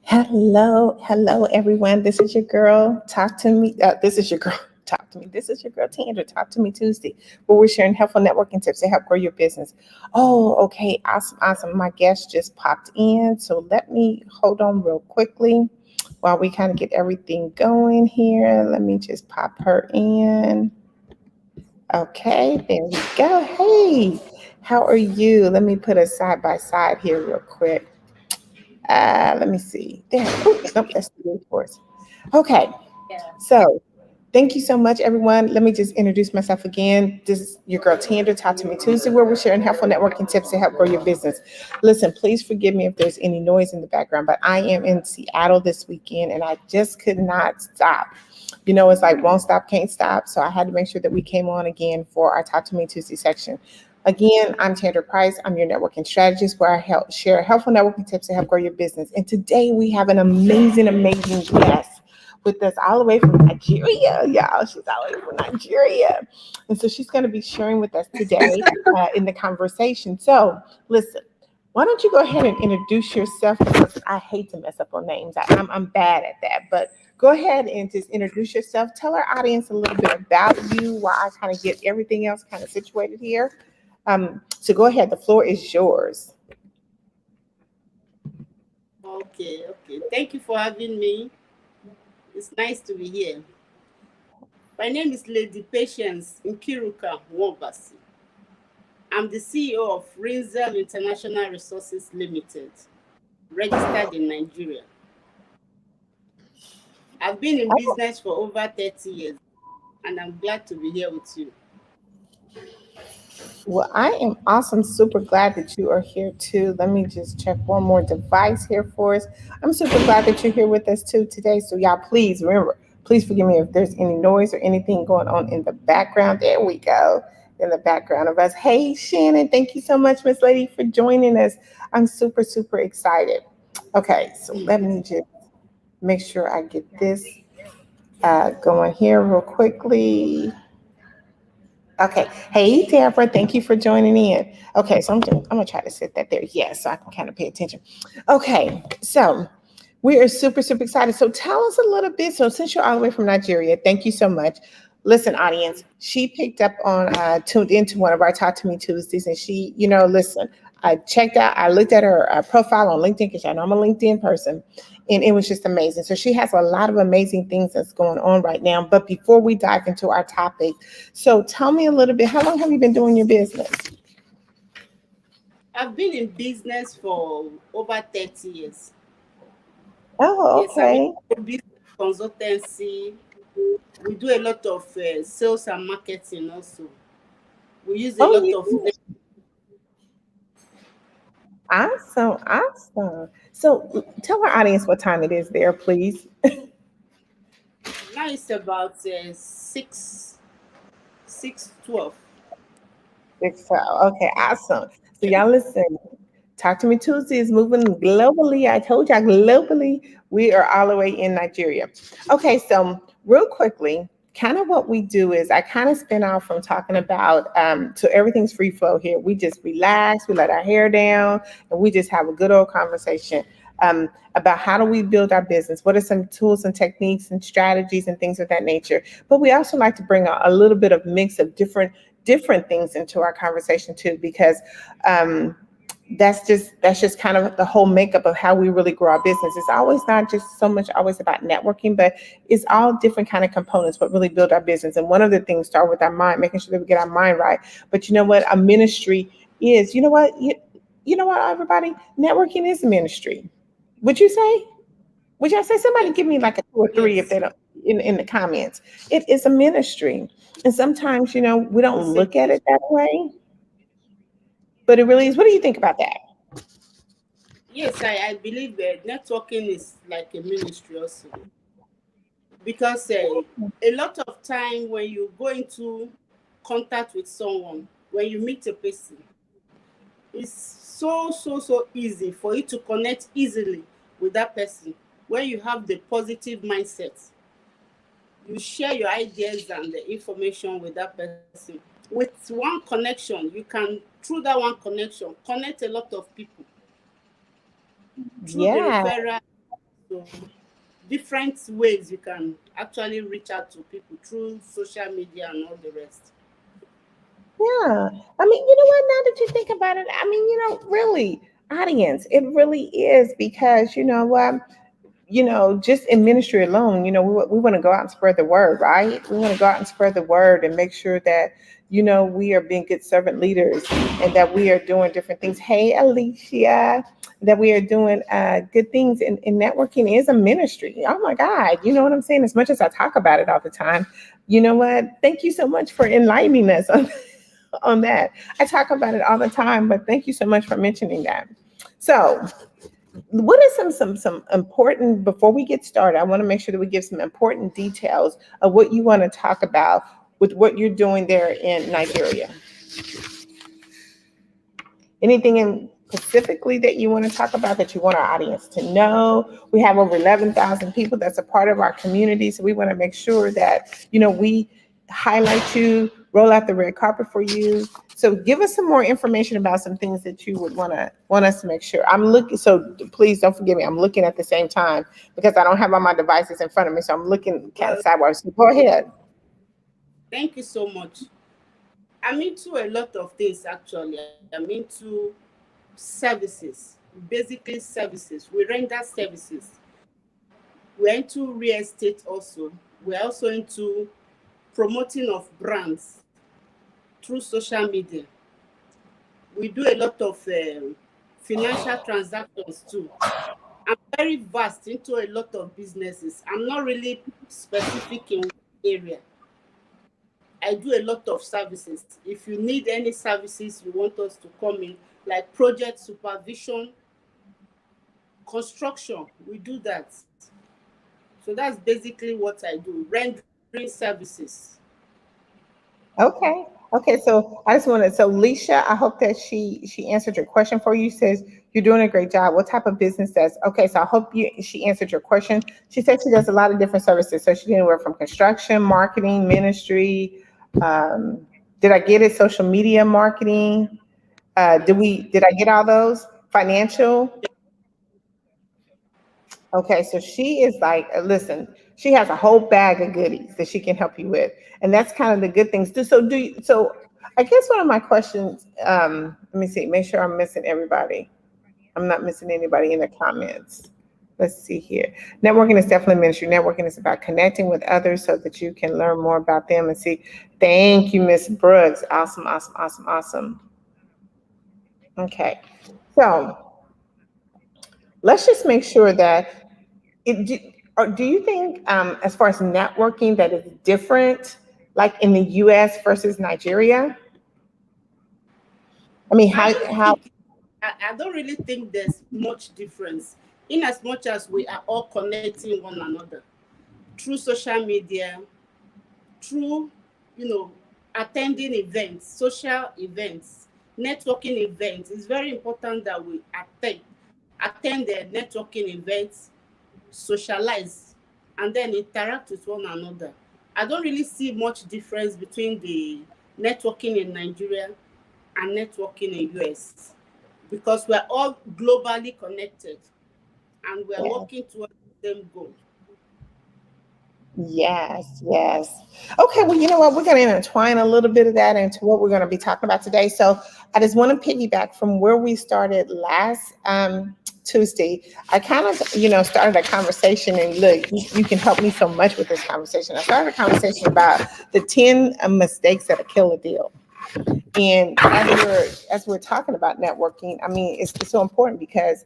Hello, everyone. This is your girl. Talk to me. This is your girl. Talk to me. This is your girl, Tandra. Talk to me Tuesday, where we're sharing helpful networking tips to help grow your business. Oh, okay. Awesome. My guest just popped in. So let me hold on real quickly while we kind of get everything going here. Let me just pop her in. Okay, there we go. Hey, how are you? Let me put us side by side here real quick. Let me see. There. Nope, that's the good course. Okay. So thank you so much, everyone. Let me just introduce myself again. This is your girl Tandra, Talk to Me Tuesday, where we're sharing helpful networking tips to help grow your business. Listen, please forgive me if there's any noise in the background, but I am in Seattle this weekend and I just could not stop. It's like won't stop, can't stop. So I had to make sure that we came on again for our Talk to Me Tuesday section. Again, I'm Tandra Price. I'm your networking strategist where I help share helpful networking tips to help grow your business. And today we have an amazing guest with us all the way from Nigeria, y'all. She's all the way from Nigeria. And so she's going to be sharing with us today in the conversation. So listen, why don't you go ahead and introduce yourself? Because I hate to mess up on names. I'm bad at that. But go ahead and just introduce yourself. Tell our audience a little bit about you while I kind of get everything else kind of situated here. So go ahead. The floor is yours. Okay. Thank you for having me. It's nice to be here. My name is Lady Patience Nkiruka Wobasi. I'm the CEO of Rinzel International Resources Limited, registered in Nigeria. I've been in business for over 30 years, and I'm glad to be here with you. Well, I am awesome. Super glad that you are here too. Let me just check one more device here for us. I'm super glad that you're here with us too today. So, y'all, please remember, please forgive me if there's any noise or anything going on in the background. There we go. In the background of us. Hey, Shannon, thank you so much, Miss Lady, for joining us. I'm super excited. Okay, so let me just make sure I get this going here real quickly. Okay. Hey, Deborah, thank you for joining in. Okay, so I'm gonna try to set that there. Yes, so I can kind of pay attention. Okay, so we are super excited. So tell us a little bit. So since you're all the way from Nigeria, thank you so much. Listen, audience, she picked up on tuned into one of our Talk to Me Tuesdays, and she, listen, I looked at her profile on LinkedIn because I know I'm a LinkedIn person, and it was just amazing. So she has a lot of amazing things that's going on right now. But before we dive into our topic, so tell me a little bit, how long have you been doing your business? I've been in business for over 30 years. Oh, Yes, I'm okay. in business consultancy. We do a lot of sales and marketing also. We use a Oh, lot you of awesome. So tell our audience what time it is there, please. now it's about 6:12. Okay, awesome. So y'all listen. Talk to Me Tuesday is moving globally. I told y'all globally. We are all the way in Nigeria. Okay, so real quickly, kind of what we do is I kind of spin off from talking about so everything's free flow here. We just relax, we let our hair down, and we just have a good old conversation about how do we build our business, what are some tools and techniques and strategies and things of that nature. But we also like to bring a little bit of mix of different things into our conversation too, because that's just kind of the whole makeup of how we really grow our business. It's always not just so much always about networking, but it's all different kind of components what really build our business. And one of the things start with our mind, making sure that we get our mind right. But you know what? A ministry is, you know what, everybody? Networking is a ministry. Would you say? Would y'all say somebody give me like a two or three if Yes, they don't in the comments? It is a ministry. And sometimes, we don't it's a look at it that way, but it really is. What do you think about that? yes. I believe networking is like a ministry also, because a lot of time when you go into contact with someone, when you meet a person, it's so easy for you to connect easily with that person. When you have the positive mindset, you share your ideas and the information with that person. With one connection, you can, through that one connection, connect a lot of people through the Yeah. referral. So different ways you can actually reach out to people through social media and all the rest. Yeah. I mean, you know what? Now that you think about it, I mean, really, audience, it really is because you know what? Just in ministry alone, we want to go out and spread the word, right? We want to go out and spread the word and make sure that, we are being good servant leaders and that we are doing different things. Hey, Alicia, that we are doing good things. And networking is a ministry. Oh my God. You know what I'm saying? As much as I talk about it all the time, you know what? Thank you so much for enlightening us on that. I talk about it all the time, but thank you so much for mentioning that. So, what are some important, before we get started, I want to make sure that we give some important details of what you want to talk about with what you're doing there in Nigeria. Anything in specifically that you want to talk about that you want our audience to know? We have over 11,000 people that's a part of our community, so we want to make sure that, we highlight you, roll out the red carpet for you. So give us some more information about some things that you would want us to make sure. I'm looking, so please don't forgive me. I'm looking at the same time because I don't have all my devices in front of me, so I'm looking kind of sideways. So go ahead. Thank you so much. I'm into a lot of things actually. I'm into services, basically services. We render services. We're into real estate also. We're also into promoting of brands through social media. We do a lot of financial transactions too. I'm very vast into a lot of businesses. I'm not really specific in one area. I do a lot of services. If you need any services you want us to come in, like project supervision, construction, we do that. So that's basically what I do, rendering services. Okay. Okay. So I just wanted, so Leisha, I hope that she answered your question for you. Says you're doing a great job. What type of business does? Okay. So I hope she answered your question. She said she does a lot of different services. So she did anywhere from construction, marketing, ministry. Um, did I get it? Social media marketing. Yes. Did I get all those? Financial. Okay, so she is like, listen, she has a whole bag of goodies that she can help you with, and that's kind of the good things. So I guess one of my questions, let me see, make sure I'm missing everybody. I'm not missing anybody in the comments. Let's see here. Networking is definitely ministry. Networking is about connecting with others so that you can learn more about them and see. Thank you, Miss Brooks. Awesome, awesome, awesome, awesome. Okay, so let's just make sure that do you think, as far as networking, that is different, like in the U.S. versus Nigeria? I mean, I don't how? think I don't really think there's much difference in as much as we are all connecting one another through social media, through you know attending events, social events, networking events. It's very important that we attend the networking events, socialize, and then interact with one another. I don't really see much difference between the networking in Nigeria and networking in US because we're all globally connected and we're Yeah. working towards the same goal. Yes, yes. Okay, well, you know what? We're going to intertwine a little bit of that into what we're going to be talking about today. So I just want to piggyback from where we started last Tuesday. I kind of, started a conversation, and look, you can help me so much with this conversation. I started a conversation about the 10 mistakes that kill a deal. And as we're talking about networking, I mean, it's so important because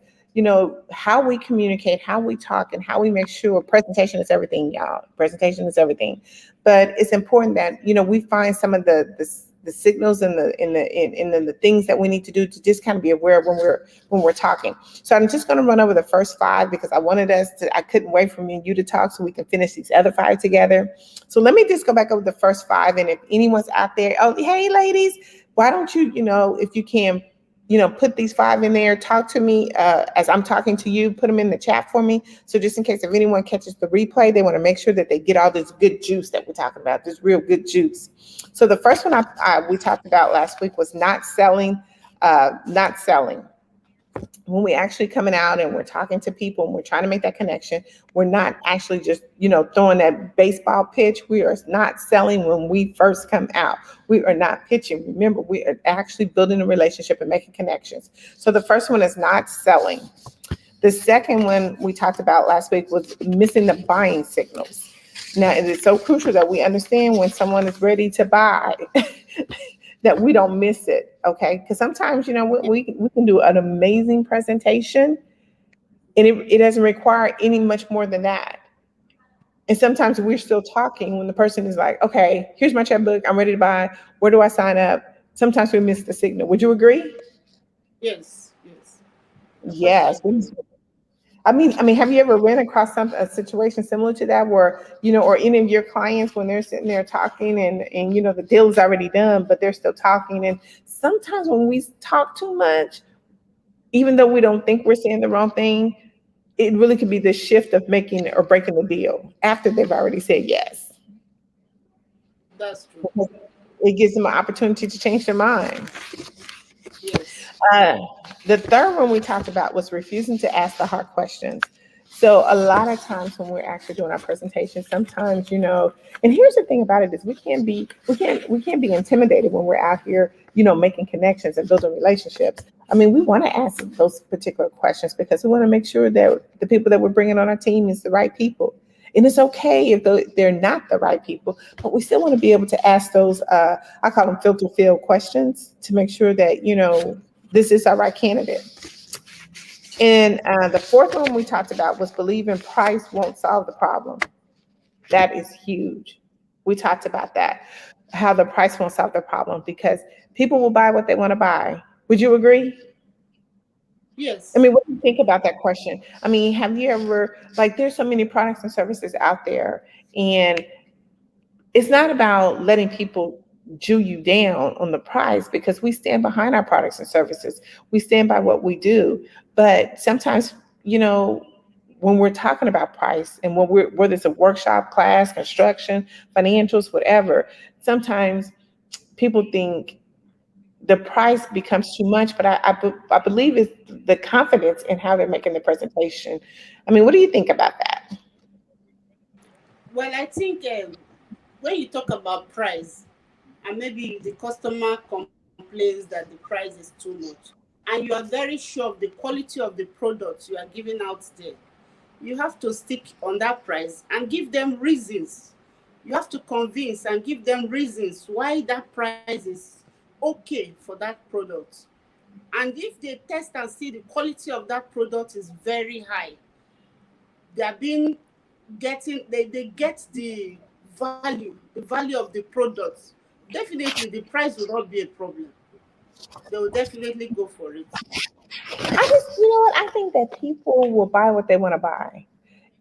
how we communicate, how we talk, and how we make sure presentation is everything, y'all. Presentation is everything. But it's important that we find some of the signals and the things that we need to do to just kind of be aware when we're talking. So I'm just going to run over the first five because I couldn't wait for me and you to talk so we can finish these other five together. So let me just go back over the first five, and if anyone's out there, oh hey ladies, why don't you if you can put these five in there, talk to me as I'm talking to you, put them in the chat for me. So just in case if anyone catches the replay, they want to make sure that they get all this good juice that we're talking about, this real good juice. So the first one we talked about last week was not selling, not selling. when we actually coming out and we're talking to people and we're trying to make that connection, we're not actually just, throwing that baseball pitch. We are not selling when we first come out. We are not pitching. Remember, we are actually building a relationship and making connections. So the first one is not selling. The second one we talked about last week was missing the buying signals. Now, it is so crucial that we understand when someone is ready to buy that we don't miss it, okay? Because sometimes, we can do an amazing presentation and it doesn't require any much more than that. And sometimes we're still talking when the person is like, okay, here's my checkbook, I'm ready to buy. Where do I sign up? Sometimes we miss the signal. Would you agree? Yes, yes. Of course, I Yes. agree. I mean, have you ever ran across a situation similar to that where, or any of your clients when they're sitting there talking and the deal is already done, but they're still talking. And sometimes when we talk too much, even though we don't think we're saying the wrong thing, it really could be the shift of making or breaking the deal after they've already said yes. That's true. It gives them an opportunity to change their mind. Yes. Uh, the third one we talked about was refusing to ask the hard questions. So a lot of times when we're actually doing our presentation, sometimes, and here's the thing about it is we can't be intimidated when we're out here, making connections and building relationships. I mean, we want to ask those particular questions because we want to make sure that the people that we're bringing on our team is the right people. And it's okay if they're not the right people, but we still want to be able to ask those, I call them filter field questions to make sure that, this is our right candidate. And the fourth one we talked about was believing price won't solve the problem. That is huge. We talked about that, how the price won't solve the problem because people will buy what they want to buy. Would you agree? I Yes. mean, what do you think about that question? I mean, have you ever, like, there's so many products and services out there, and it's not about letting people Jew you down on the price because we stand behind our products and services. We stand by what we do. But sometimes, you know, when we're talking about price and when whether it's a workshop, class, construction, financials, whatever, sometimes people think the price becomes too much, but I believe it's the confidence in how they're making the presentation. I mean, what do you think about that? Well, I think when you talk about price, and maybe the customer complains that the price is too much, and you are very sure of the quality of the product you are giving out there, you have to stick on that price and give them reasons. You have to convince and give them reasons why that price is okay for that product. And if they test and see the quality of that product is very high, they are being they get the value of the product, definitely the price will not be a problem. They will definitely go for it. You know what? I think that people will buy what they want to buy.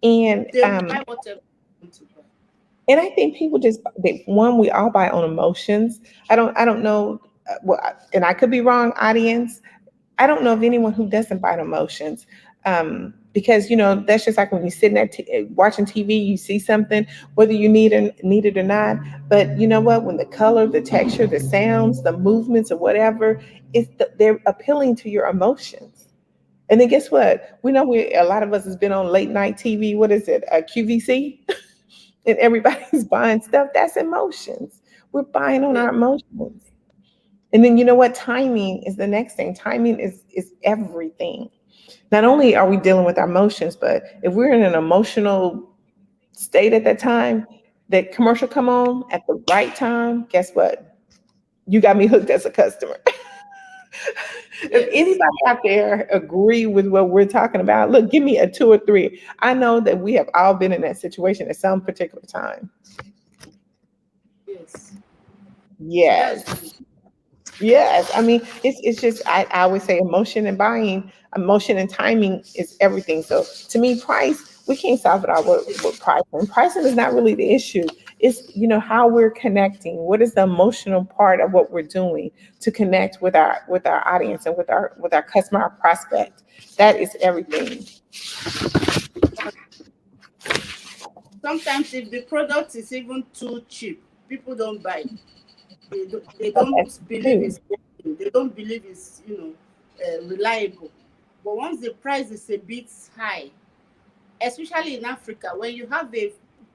And They will buy whatever they want to buy. and I think people one, we all buy on emotions. I don't know, well, and I could be wrong, audience. I don't know of anyone who doesn't buy on emotions. Because that's just like when you're sitting there watching TV, you see something, whether you need it or not. But you know what? When the color, the texture, the sounds, the movements, or whatever, they're appealing to your emotions. And then guess what? We know a lot of us has been on late night TV. What is it? QVC, and everybody's buying stuff. That's emotions. We're buying on Yeah. our emotions. And then you know what? Timing is the next thing. Timing is everything. Not only are we dealing with our emotions, but if we're in an emotional state at that time, that commercial come on at the right time, guess what? You got me hooked as a customer. If Yes. anybody out there agree with what we're talking about, look, give me a two or three. I know that we have all been in that situation at some particular time. Yes. That's Yes. true. Yes, I mean it's just I always say emotion and timing is everything. So to me, price we can't solve it all with pricing. Pricing is not really the issue. It's how we're connecting. What is the emotional part of what we're doing to connect with our audience and with our customer, our prospect. That is everything. Sometimes if the product is even too cheap, people don't buy. They Okay. don't believe True. it's working. They don't believe it's reliable. But once the price is a bit high, especially in Africa, when you have a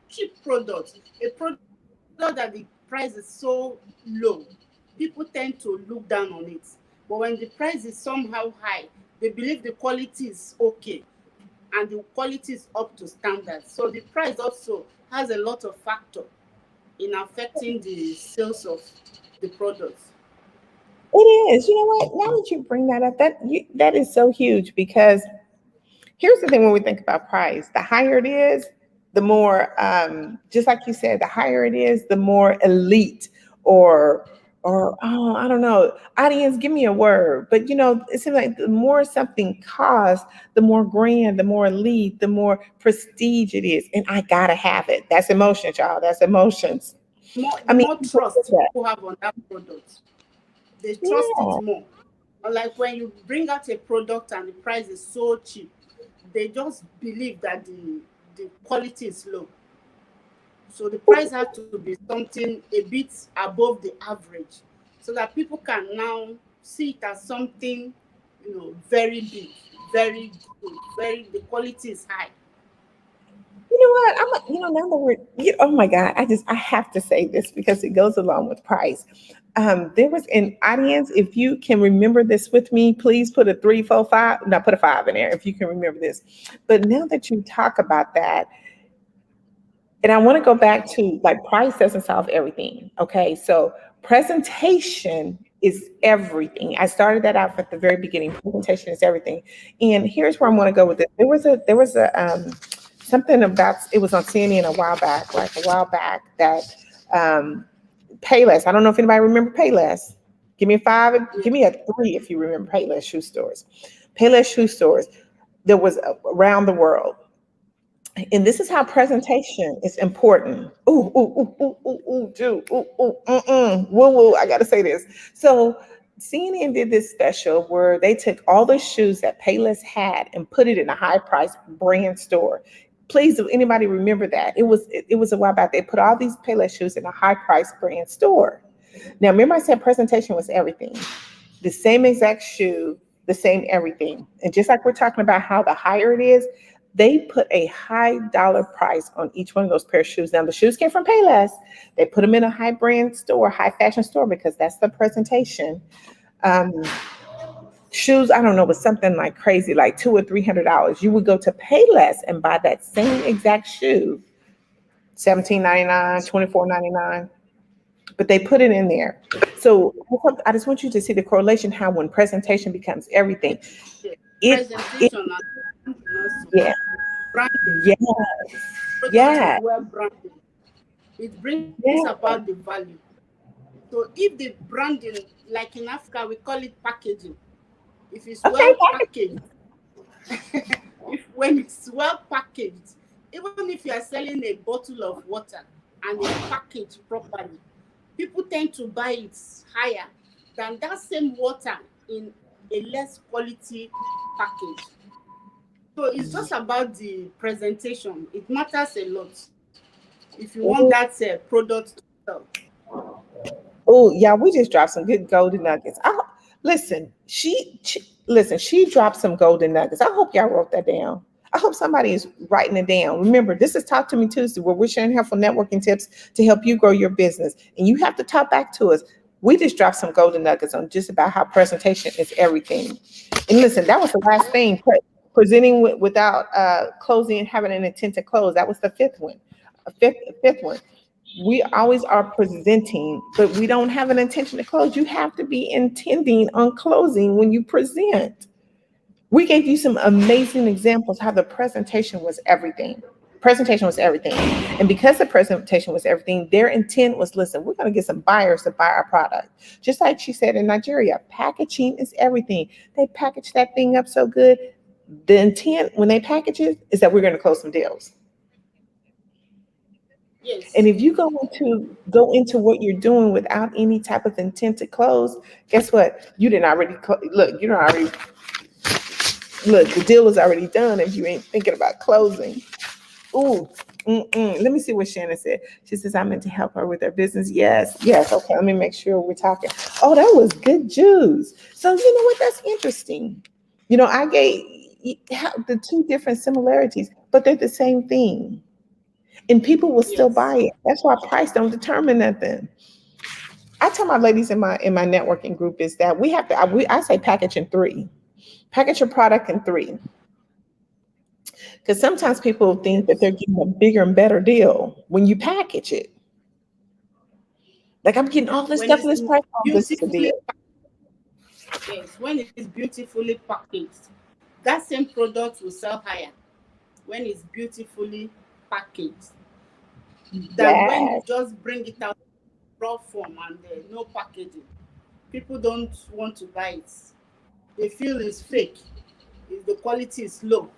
cheap product, a product that the price is so low, people tend to look down on it. But when the price is somehow high, they believe the quality is okay and the quality is up to standard. So the price also has a lot of factor in affecting the sales of the product. It is. You know what? Now that you bring that up, that is so huge because here's the thing when we think about price, the higher it is, the more, just like you said, the higher it is, the more elite or, oh, I don't know, audience, give me a word. But, it seems like the more something costs, the more grand, the more elite, the more prestige it is. And I got to have it. That's emotions, y'all. That's emotions. I The mean, more people do trust that. people have on that product, they trust it Yeah. more. Unlike when you bring out a product and the price is so cheap, they just believe that the quality is low. So the price has to be something a bit above the average so that people can now see it as something, very big, very good, very the quality is high. You know what? Now that oh my God, I have to say this because it goes along with price. There was an audience, if you can remember this with me, please put a 3, 4, 5, no, put a 5 in there if you can remember this. But now that you talk about that, and I want to go back to like price doesn't solve everything. Okay. So presentation is everything. I started that out at the very beginning. Presentation is everything. And here's where I'm going to go with it. There was a something about, it was on CNN a while back that um, Payless. I don't know if anybody remember Payless. Give me a 5, Yeah. give me a 3 if you remember Payless shoe stores. Payless shoe stores. There was around the world. And this is how presentation is important. Ooh, ooh, ooh, ooh, ooh, ooh, Jude, ooh, ooh, woo, woo. I gotta say this. So CNN did this special where they took all the shoes that Payless had and put it in a high price brand store. Please, do anybody remember that? It was a while back. They put all these Payless shoes in a high price brand store. Now, remember I said presentation was everything. The same exact shoe, the same everything. And just like we're talking about how the higher it is, they put a high dollar price on each one of those pair of shoes. Now the shoes came from Payless. They put them in a high brand store, high fashion store because that's the presentation. Um, Shoes, I don't know, was something like crazy, like $200 or $300. You would go to Payless and buy that same exact shoe, 17.99, 24.99, but they put it in there. So I just want you to see the correlation how when presentation becomes everything, Yeah. it it Presentation and branding also. yeah, Branding. yeah, Product is yeah, well branded. It brings about the yeah. value. So if the branding, like in Africa, we call it packaging. If it's well Okay, package. packaged, if when it's well packaged, even if you are selling a bottle of water and it's packaged properly, people tend to buy it higher than that same water in a less quality package. So it's just about the presentation. It matters a lot if you want that product to sell. Oh, yeah, we just dropped some good golden nuggets. Listen, listen, she dropped some golden nuggets. I hope y'all wrote that down. I hope somebody is writing it down. Remember, this is Talk to Me Tuesday, where we're sharing helpful networking tips to help you grow your business. And you have to talk back to us. We just dropped some golden nuggets on just about how presentation is everything. And listen, that was the last thing. Presenting without closing and having an intent to close. That was the fifth one. A fifth one. We always are presenting, but we don't have an intention to close. You have to be intending on closing when you present. We gave you some amazing examples how the presentation was everything. Presentation was everything. And because the presentation was everything, their intent was, listen, we're going to get some buyers to buy our product. Just like she said in Nigeria, packaging is everything. They package that thing up so good. The intent when they package it is that we're going to close some deals. And Yes. if you go into what you're doing without any type of intent to close, guess what? You didn't already look. You don't already look. The deal is already done. If you ain't thinking about closing, ooh. Let me see what Shannon said. She says, I meant to help her with her business. Yes, yes. Okay, let me make sure we're talking. Oh, that was good juice. So, you know what? That's interesting. I gave the two different similarities, but they're the same thing. And people will still buy Yes. it. That's why price don't determine nothing. I tell my ladies in my networking group is that we have to. I say package in three. Package your product in three, because sometimes people think that Yes. they're getting a bigger and better deal when you package it. Like I'm getting all this When stuff for it's this price. Oh, this is a beautifully, deal. yes, when it's beautifully packaged, that same product will sell higher when it's beautifully packaged than when you Yes, just bring it out raw form and no packaging. People don't want to buy it. They feel it's fake. The quality is low.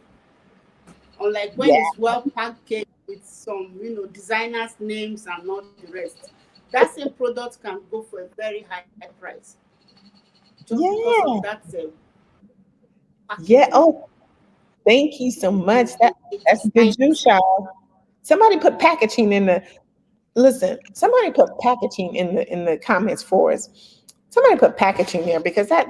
Unlike when yeah, it's well packaged with some, designers' names and all the rest. That same product can go for a very high price just because of yeah, that yeah. packaging. Oh, thank you so much. That's good Design. juice, y'all. Somebody put packaging in the listen. Somebody put packaging in the comments for us. Somebody put packaging there because that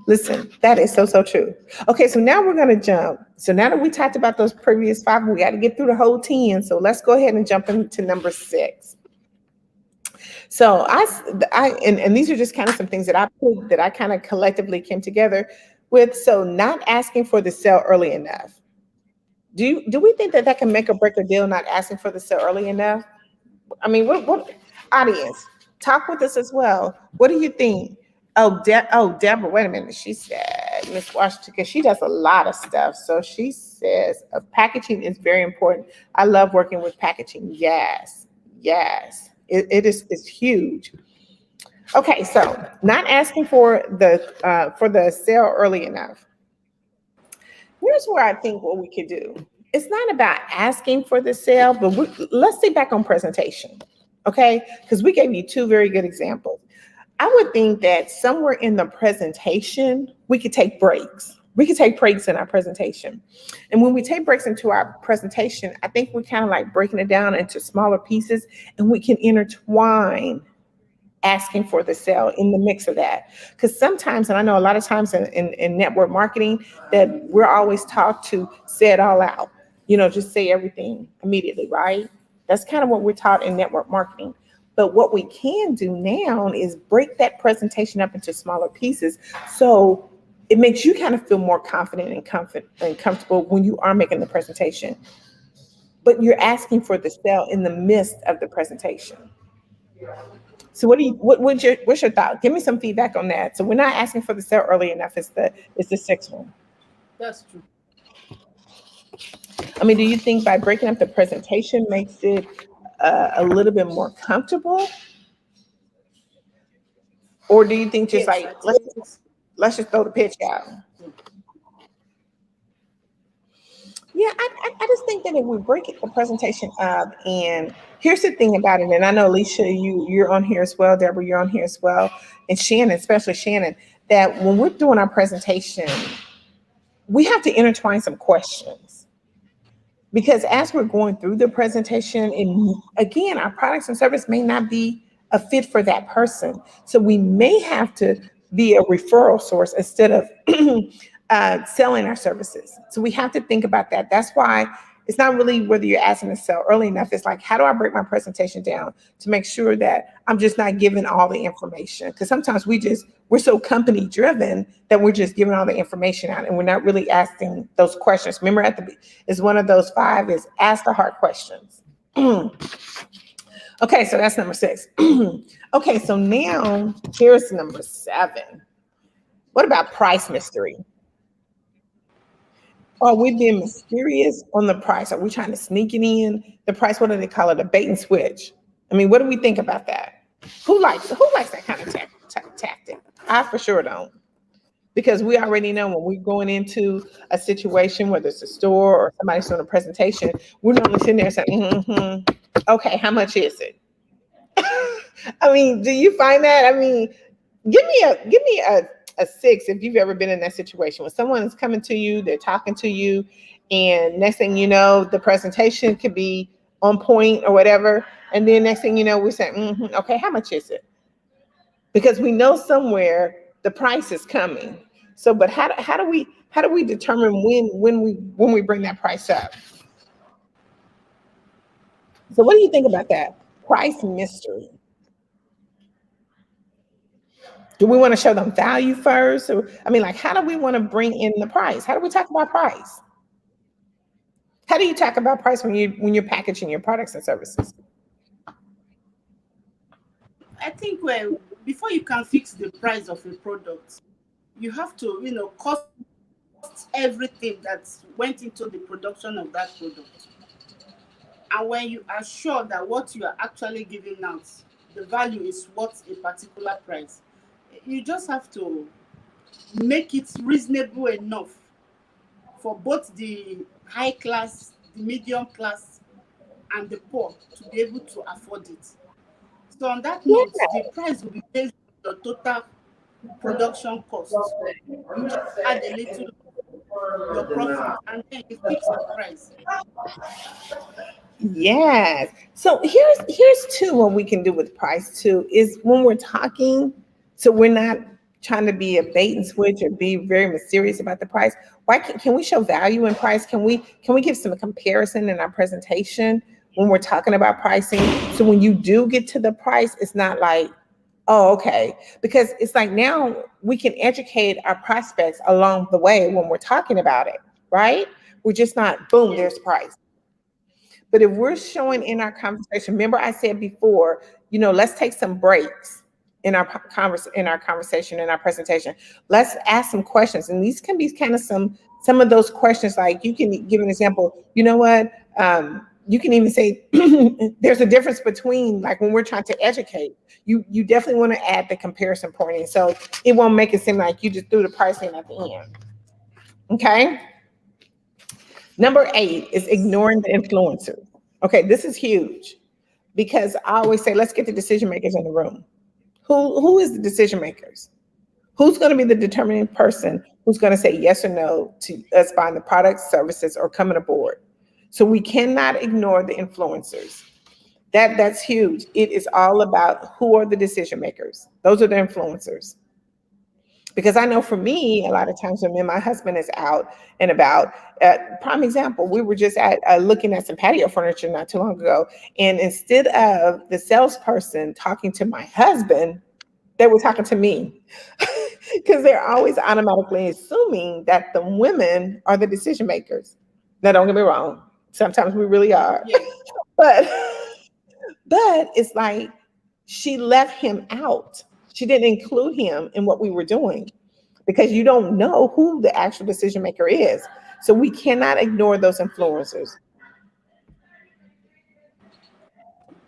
listen, that is so, so true. Okay, so now we're going to jump. So now that we talked about those previous five, we got to get through the whole 10. So let's go ahead and jump into number six. So and these are just kind of some things that I put that I kind of collectively came together with. So not asking for the sale early enough. Do we think that that can make or break a deal not asking for the sale early enough? I mean, what audience talk with us as well? What do you think? Deborah. Wait a minute. She said Miss Washington because she does a lot of stuff. So she says packaging is very important. I love working with packaging. Yes, yes, it is. It's huge. Okay, so not asking for the sale early enough. Here's where I think what we could do. It's not about asking for the sale, but let's see back on presentation, okay? Because we gave you two very good examples. I would think that somewhere in the presentation, we could take breaks. We could take breaks in our presentation. And when we take breaks into our presentation, I think we're kind of like breaking it down into smaller pieces and we can intertwine asking for the sale in the mix of that. Because sometimes, and I know a lot of times in network marketing, that we're always taught to say it all out, just say everything immediately, right? That's kind of what we're taught in network marketing. But what we can do now is break that presentation up into smaller pieces. So it makes you kind of feel more confident and comfortable when you are making the presentation. But you're asking for the sale in the midst of the presentation. So what's your thought? Give me some feedback on that. So we're not asking for the sale early enough. It's the sixth one. That's true. I mean, do you think by breaking up the presentation makes it a little bit more comfortable, or do you think just Yes, like I think it's let's just throw the pitch out? Yeah, I just think that if we break the presentation up, and here's the thing about it, and I know Alicia, you're on here as well, Deborah, you're on here as well, and Shannon, especially Shannon, that when we're doing our presentation, we have to intertwine some questions because as we're going through the presentation, and again, our products and service may not be a fit for that person, so we may have to be a referral source instead of selling our services. So we have to think about that. That's why it's not really whether you're asking to sell early enough. It's like, how do I break my presentation down to make sure that I'm just not giving all the information? Because sometimes we're so company driven that we're just giving all the information out and we're not really asking those questions. Remember, is one of those five is ask the hard questions. Okay, so that's number six. Okay, so now here's number seven. What about price mystery? Are we being mysterious on the price? Are we trying to sneak it in? The price, what do they call it? A bait and switch. I mean, what do we think about that? Who likes that kind of tactic? I for sure don't. Because we already know when we're going into a situation, whether it's a store or somebody's doing a presentation, we're normally sitting there saying, okay, how much is it? I mean, do you find that? I mean, give me a six if you've ever been in that situation when someone is coming to you, they're talking to you, and next thing you know, the presentation could be on point or whatever, and then next thing you know, we're saying, okay, how much is it? Because we know somewhere the price is coming. So, but how do we determine when we bring that price up? So, what do you think about that price mystery? Do we want to show them value first? Or, I mean, like, how do we want to bring in the price? How do we talk about price? How do you talk about price when you're packaging your products and services? I think well, before you can fix the price of a product, you have to, cost everything that went into the production of that product. And when you are sure that what you are actually giving out, the value is worth a particular price, you just have to make it reasonable enough for both the high class, the medium class, and the poor to be able to afford it. So on that note, the price will be based on the total production cost. You just add a little your profit and then you fix the price. Yes. So here's too what we can do with price too is when we're talking, so we're not trying to be a bait and switch or be very mysterious about the price. Why can we show value in price? Can we give some comparison in our presentation when we're talking about pricing? So when you do get to the price, it's not like, oh, okay. Because it's like now we can educate our prospects along the way when we're talking about it, right? We're just not, boom, Yes. there's price. But if we're showing in our conversation, remember I said before, let's take some breaks in our conversation, in our presentation. Let's ask some questions. And these can be kind of some of those questions, like you can give an example. You know what? You can even say there's a difference between, like, when we're trying to educate, you definitely want to add the comparison point in. So it won't make it seem like you just threw the price in at the end. Okay. Number 8 is ignoring the influencers. Okay, this is huge because I always say, let's get the decision makers in the room. Who is the decision makers? Who's going to be the determining person who's going to say yes or no to us buying the products, services, or coming aboard? So we cannot ignore the influencers. That's huge. It is all about who are the decision makers. Those are the influencers. Because I know for me, a lot of times when me and my husband is out and about, prime example, we were just looking at some patio furniture not too long ago. And instead of the salesperson talking to my husband, they were talking to me. Because they're always automatically assuming that the women are the decision makers. Now, don't get me wrong. Sometimes we really are. Yes. But it's like she left him out. She didn't include him in what we were doing because you don't know who the actual decision maker is. So we cannot ignore those influencers.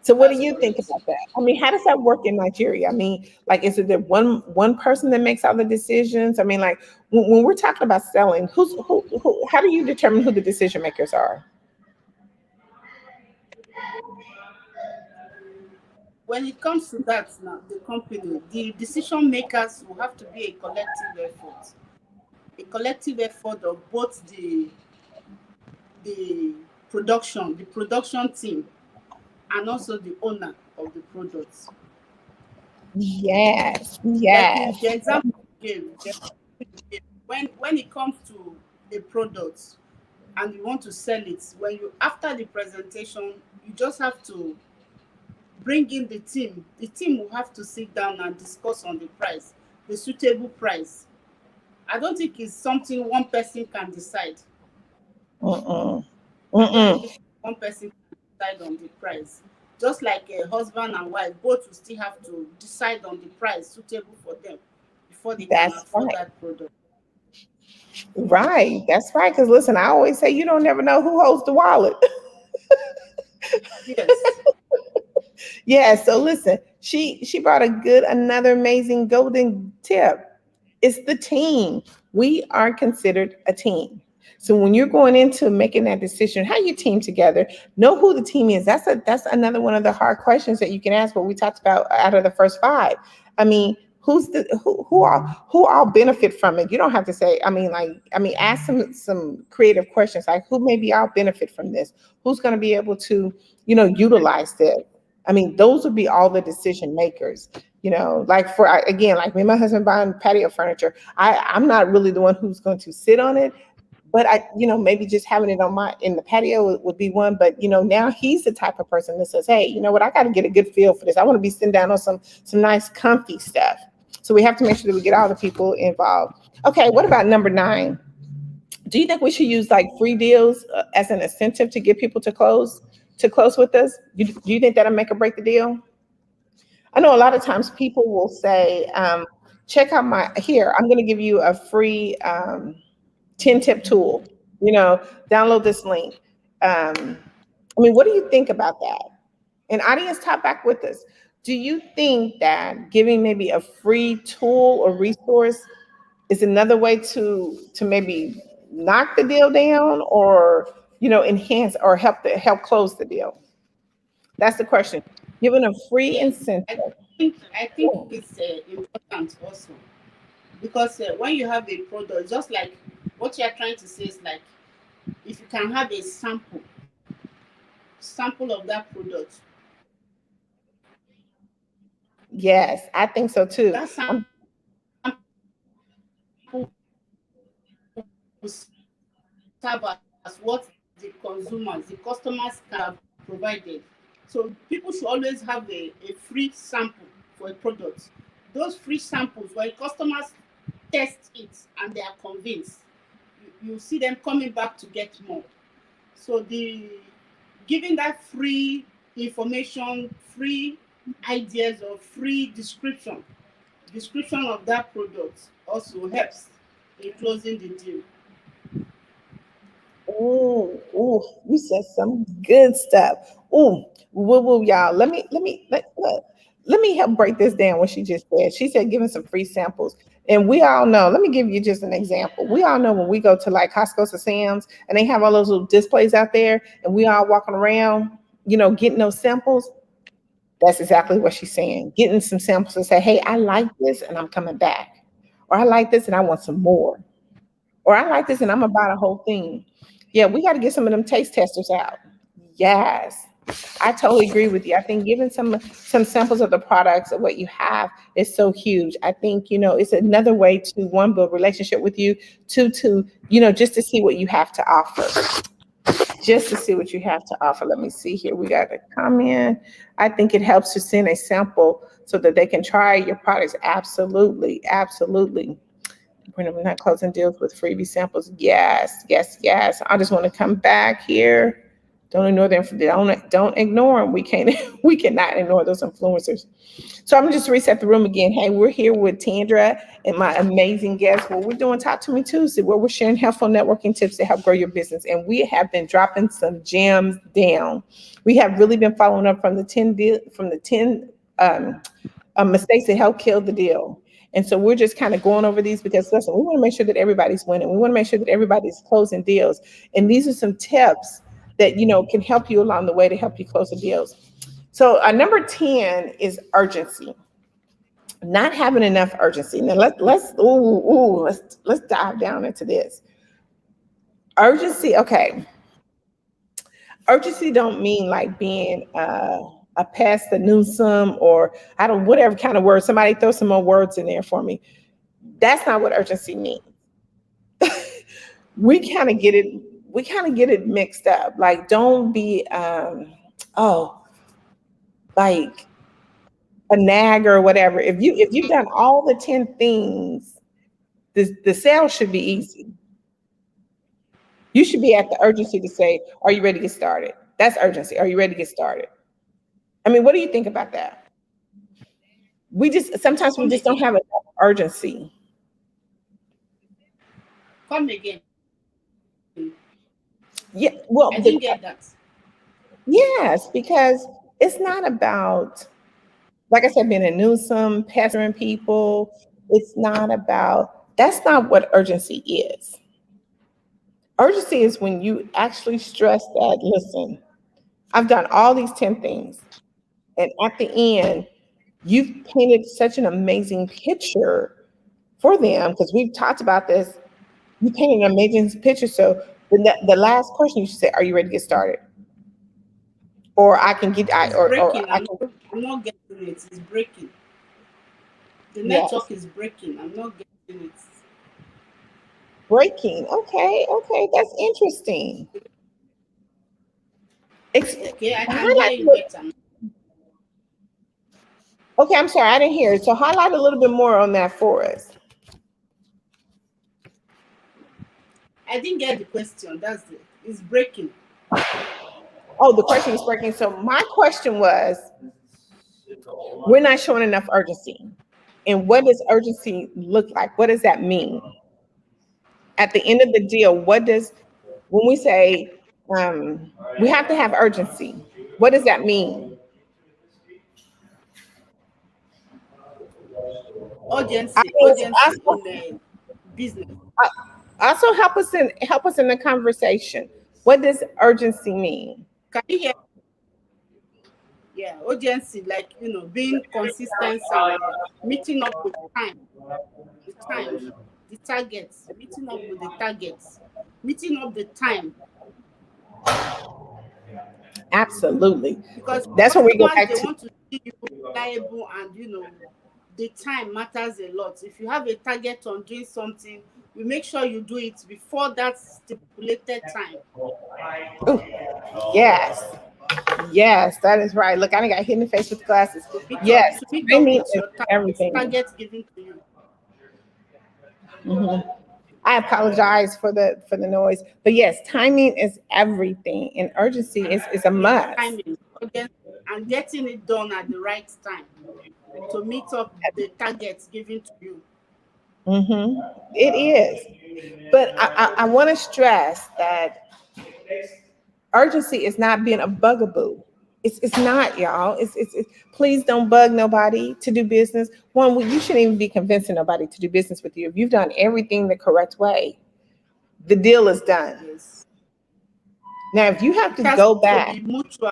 So what do you think about that? I mean, how does that work in Nigeria? I mean, like, is it that one person that makes all the decisions? I mean, like, when we're talking about selling, who how do you determine who the decision makers are? When it comes to that now, the company, the decision makers will have to be a collective effort. A collective effort of both the the production team, and also the owner of the products. Yes, Like in yes. the example you gave, when it comes to a product and you want to sell it, when you after the presentation, you just have to bring in the team. The team will have to sit down and discuss on the price, the suitable price. I don't think it's something one person can decide. Mm-mm. I don't Mm-mm. think one person can decide on the price. Just like a husband and wife, both will still have to decide on the price suitable for them before they can That's afford right. that product. Right. That's right. Because listen, I always say you don't never know who holds the wallet. Yes. Yeah. So listen, she brought another amazing golden tip. It's the team. We are considered a team. So when you're going into making that decision, how you team together, know who the team is. That's another one of the hard questions that you can ask. What we talked about out of the first 5. I mean, who all benefit from it? You don't have to say. Ask some creative questions like who maybe all benefit from this. Who's going to be able to utilize this? I mean, those would be all the decision makers. Like again, like me and my husband buying patio furniture. I'm not really the one who's going to sit on it, but maybe just having it in the patio would be one. But now he's the type of person that says, hey, you know what, I got to get a good feel for this. I want to be sitting down on some nice comfy stuff. So we have to make sure that we get all the people involved. Okay, what about number 9? Do you think we should use like free deals as an incentive to get people to close with us? Do you think that'll make or break the deal? I know a lot of times people will say, check out I'm going to give you a free 10 tip tool, download this link. What do you think about that? And audience, talk back with us. Do you think that giving maybe a free tool or resource is another way to maybe knock the deal down, or enhance or help close the deal? That's the question. Giving a free Yes, incentive. I think it's important also, because when you have a product, just like what you are trying to say is like, if you can have a sample of that product, Yes, I think so too. that sample will serve as what the consumers, the customers have provided. So people should always have a free sample for a product. Those free samples, when customers test it and they are convinced, you see them coming back to get more. So the giving that free information, free ideas, or free description of that product also helps in closing the deal. Ooh, you said some good stuff. Ooh, woo, y'all. Let me help break this down. What she just said. She said giving some free samples, and we all know. Let me give you just an example. We all know when we go to like Costco's or Sam's, and they have all those little displays out there, and we all walking around, getting those samples. That's exactly what she's saying. Getting some samples and say, hey, I like this, and I'm coming back, or I like this, and I want some more, or I like this, and I'm gonna buy the whole thing. Yeah, we got to get some of them taste testers out. Yes, I totally agree with you. I think giving some samples of the products of what you have is so huge. I think it's another way to, one, build relationship with you, two, to just to see what you have to offer. Just to see what you have to offer. Let me see here. We got a comment. I think it helps to send a sample so that they can try your products. Absolutely, absolutely. We're not closing deals with freebie samples. Yes, yes, yes. I just want to come back here. Don't ignore them. Don't ignore them. We cannot ignore those influencers. So I'm gonna just reset the room again. Hey, we're here with Tandra and my amazing guest. Well, we're doing Talk to Me Tuesday, where we're sharing helpful networking tips to help grow your business. And we have been dropping some gems down. We have really been following up from the 10 mistakes that help kill the deal. And so we're just kind of going over these because, listen, we want to make sure that everybody's winning. We want to make sure that everybody's closing deals. And these are some tips that, can help you along the way to help you close the deals. So number 10 is urgency. Not having enough urgency. Now let's dive down into this. Urgency, okay. Urgency don't mean like being a pest, a nuisance, or I don't, whatever kind of word. Somebody throw some more words in there for me. That's not what urgency means. We kind of get it mixed up. Like, don't be like a nag or whatever. If you've done all the 10 things, the sale should be easy. You should be at the urgency to say, are you ready to get started? That's urgency. Are you ready to get started? I mean, what do you think about that? Sometimes we just don't have enough urgency. Come again. Yeah, well, I didn't get that. Yes, because it's not about, like I said, being a nuisance, pestering people. It's not about, that's not what urgency is. Urgency is when you actually stress that, listen, I've done all these 10 things. And at the end, you've painted such an amazing picture for them, because we've talked about this. You painted an amazing picture. So the last question you should say, are you ready to get started? or I can get, It's or breaking. I can, I'm not getting it. It's breaking. The yes, network is breaking. I'm not getting it. breaking. Okay, okay, that's interesting. Ex- Okay, I can hear Highlight. you better. Okay, I'm sorry, I didn't hear it. So highlight a little bit more on that for us. I didn't get the question. That's it. It's breaking. Oh, the question is breaking. So my question was, we're not showing enough urgency. And what does urgency look like? What does that mean? At the end of the deal, what does, when we say we have to have urgency, what does that mean? I Urgency, mean, urgency in the business. also help us in the conversation. What does urgency mean? Can you hear? Yeah, urgency, like being consistent and meeting up with the time, the targets, meeting up with the targets, meeting up the time, Absolutely. because That's when we go customers back they to. want to see you reliable, and the time matters a lot. If you have a target on doing something, you make sure you do it before that stipulated time. Ooh, yes, yes, that is right. Look, I done got hit in the face with glasses. Yes, To meet up timing with is your everything. targets given to you. Mhm. I apologize for the noise, but yes, timing is everything, and urgency is a Yeah, must. timing, urgency, and getting it done at the right time to meet up the targets given to you. Hmm. It is, but I want to stress that urgency is not being a bugaboo. It's not, y'all. Please don't bug nobody to do business. One, you shouldn't even be convincing nobody to do business with you. If you've done everything the correct way, the deal is done. Yes. Now, if you have It to has go to back, be mutual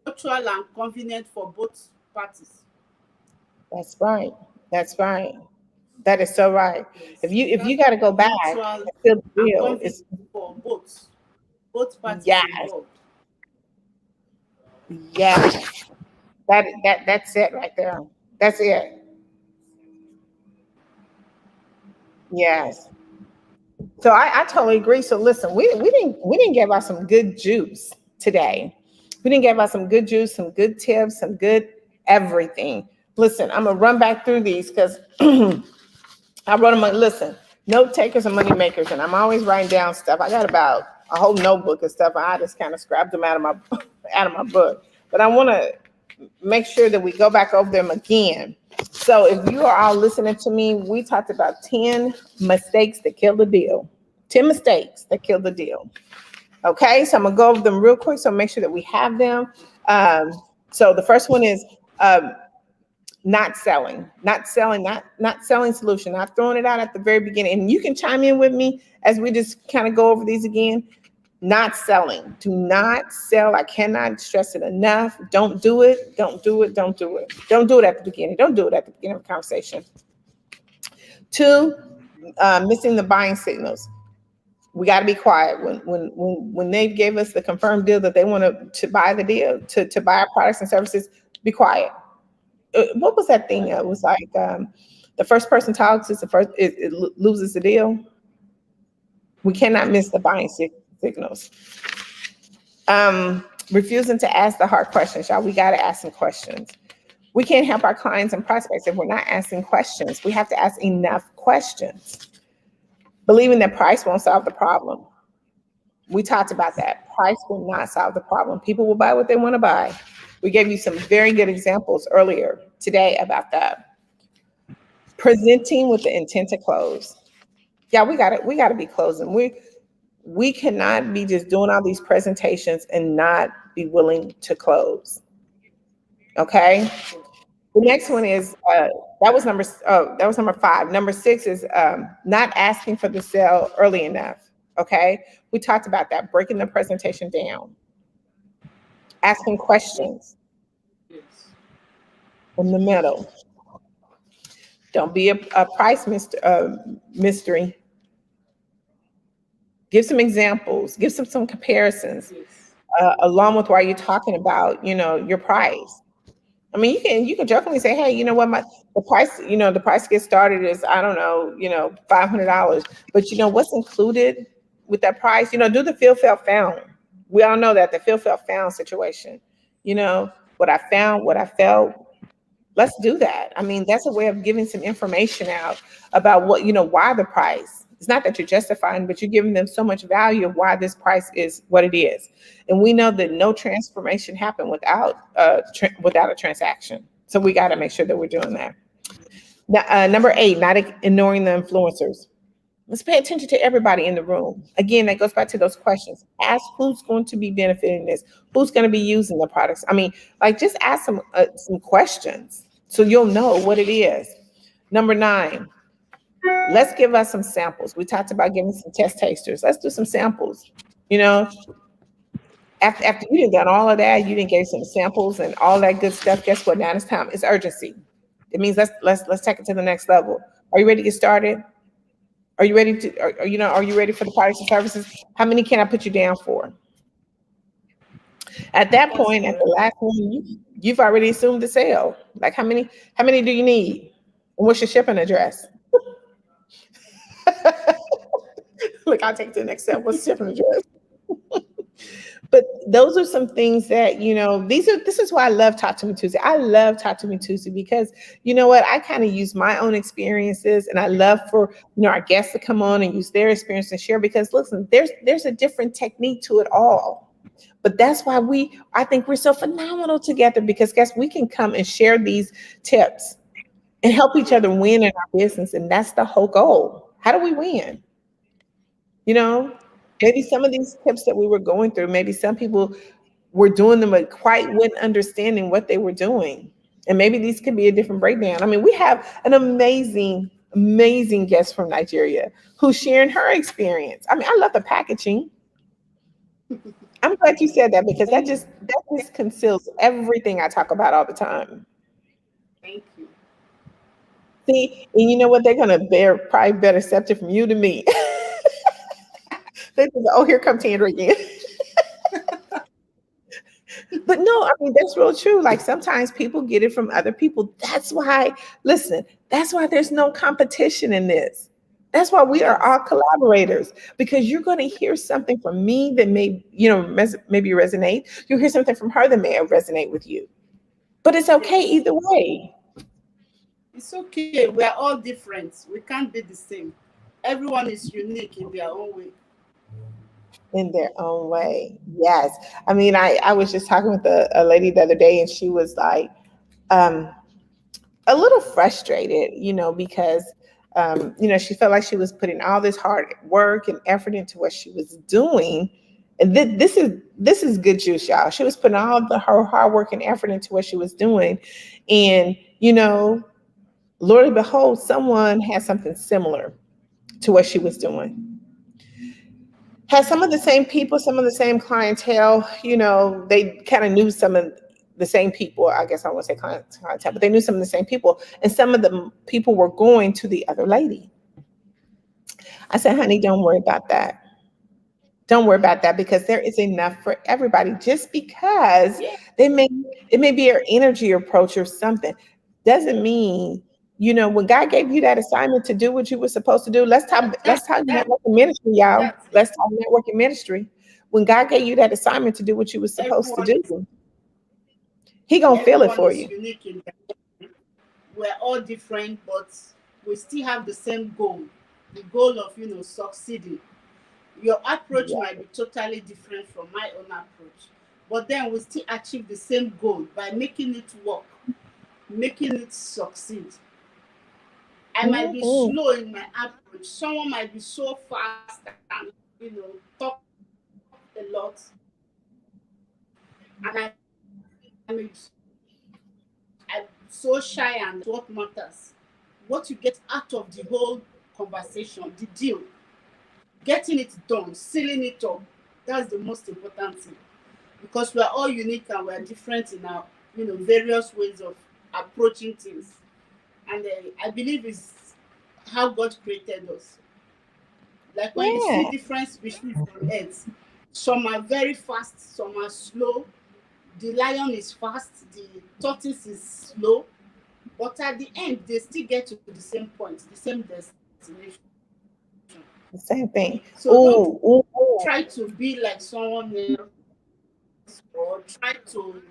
and convenient for both parties. that's right. That's right. That is so right. Yes. If It has you to got to go be back mutual and seal the and deal, convenient it's for both parties yes, involved. yes. That's it right there. That's it. Yes. So I totally agree. So listen, we didn't give out some good juice today. We didn't give out some good juice, some good tips, some good everything. Listen, I'm gonna run back through these because I wrote them. Listen, note takers and money makers, and I'm always writing down stuff. I got about a whole notebook of stuff. I just kind of scrapped them out of my out of my book, but I want to make sure that we go back over them again. So if you are all listening to me, we talked about 10 mistakes that kill the deal. 10 mistakes that kill the deal. Okay, so I'm gonna go over them real quick. So make sure that we have them. Um, so the first one is um, not selling solution, not throwing it out at the very beginning. And you can chime in with me as we just kind of go over these again. Not selling. Do not sell. I cannot stress it enough. Don't do it. Don't do it. Don't do it. Don't do it at the beginning. Don't do it at the beginning of a conversation. Two, missing the buying signals. We got to be quiet when they gave us the confirmed deal that they want to buy the deal to buy our products and services. Be quiet. What was that thing? It was like the first person talks is the first. It loses the deal. We cannot miss the buying signals. Refusing to ask the hard questions, y'all. We got to ask some questions. We can't help our clients and prospects if we're not asking questions. We have to ask enough questions. Believing that price won't solve the problem. We talked about that. Price will not solve the problem. People will buy what they want to buy. We gave you some very good examples earlier today about that. Presenting with the intent to close. Yeah, we got to be closing. We cannot be just doing all these presentations and not be willing to close. Okay. The next one is that was number 5. Number 6 is not asking for the sale early enough. Okay. We talked about that, breaking the presentation down, asking questions Yes. in the middle. Don't be a price mystery. Give some examples. Give some comparisons. Yes. along with why you're talking about, your price. I mean, you can jokingly say, hey, you know what, the price to get started is, I don't know, $500. But what's included with that price? Do the feel felt found. We all know that the feel felt found situation. What I found, what I felt. Let's do that. I mean, that's a way of giving some information out about why the price. It's not that you're justifying, but you're giving them so much value of why this price is what it is. And we know that no transformation happened without a transaction. So we got to make sure that we're doing that. Now, number 8, not ignoring the influencers. Let's pay attention to everybody in the room. Again, that goes back to those questions. Ask who's going to be benefiting this, who's going to be using the products. I mean, like, just ask some questions so you'll know what it is. Number 9, let's give us some samples. We talked about giving some test tasters. Let's do some samples. After you done all of that, you didn't give some samples and all that good stuff. Guess what? Now it's time. It's urgency. It means let's take it to the next level. Are you ready to get started? Are you ready are you ready for the products and services? How many can I put you down for? At that point, at the last one, you've already assumed the sale. Like, how many do you need? And what's your shipping address? Look, I'll take it to the next step. What's the shipping address? But those are some things that, this is why I love Talk to Me Tuesday. I love Talk to Me Tuesday because, you know what, I kind of use my own experiences, and I love for, our guests to come on and use their experience and share, because listen, there's a different technique to it all. But that's why I think we're so phenomenal together, because guess, we can come and share these tips and help each other win in our business. And that's the whole goal. How do we win? Maybe some of these tips that we were going through, maybe some people were doing them but quite wasn't understanding what they were doing. And maybe these could be a different breakdown. I mean, we have an amazing, amazing guest from Nigeria who's sharing her experience. I mean, I love the packaging. I'm glad you said that, because that just conceals everything I talk about all the time. Thank you. See, and you know what? They're gonna probably better accept it from you to me. They think, oh, here comes Tandra again. But no, I mean, that's real true. Like, sometimes people get it from other people. That's why there's no competition in this. That's why we are all collaborators, because you're going to hear something from me that may, maybe resonate. You'll hear something from her that may resonate with you. But it's okay either way. It's okay. We are all different. We can't be the same. Everyone is unique in their own way. In their own way. Yes. I mean, I was just talking with a lady the other day, and she was like, a little frustrated, because, she felt like she was putting all this hard work and effort into what she was doing. And this is good juice, y'all. She was putting all her hard work and effort into what she was doing. And, Lord and behold, someone had something similar to what she was doing. Had some of the same people, some of the same clientele, they kind of knew some of the same people. I guess I won't say clientele, but they knew some of the same people. And some of the people were going to the other lady. I said, honey, don't worry about that. Don't worry about that, because there is enough for everybody. Just because it may be your energy approach or something, doesn't mean, when God gave you that assignment to do what you were supposed to do. Let's talk networking ministry, y'all. Let's talk networking ministry. When God gave you that assignment to do what you were supposed to do, He gonna feel it for you. We're all different, but we still have the same goal. The goal of, succeeding. Your approach might be totally different from my own approach, but then we still achieve the same goal by making it work, making it succeed. I might be slow in my approach. Someone might be so fast and, talk a lot. And I'm so shy, and what matters. What you get out of the whole conversation, the deal, getting it done, sealing it up, that's the most important thing. Because we are all unique and we are different in our, various ways of approaching things. And I believe it's how God created us. Like when you see different species on earth, Some are very fast, some are slow. The lion is fast, the tortoise is slow, but at the end, they still get to the same point, the same destination. The same thing. So don't Ooh. try to be like someone else or try to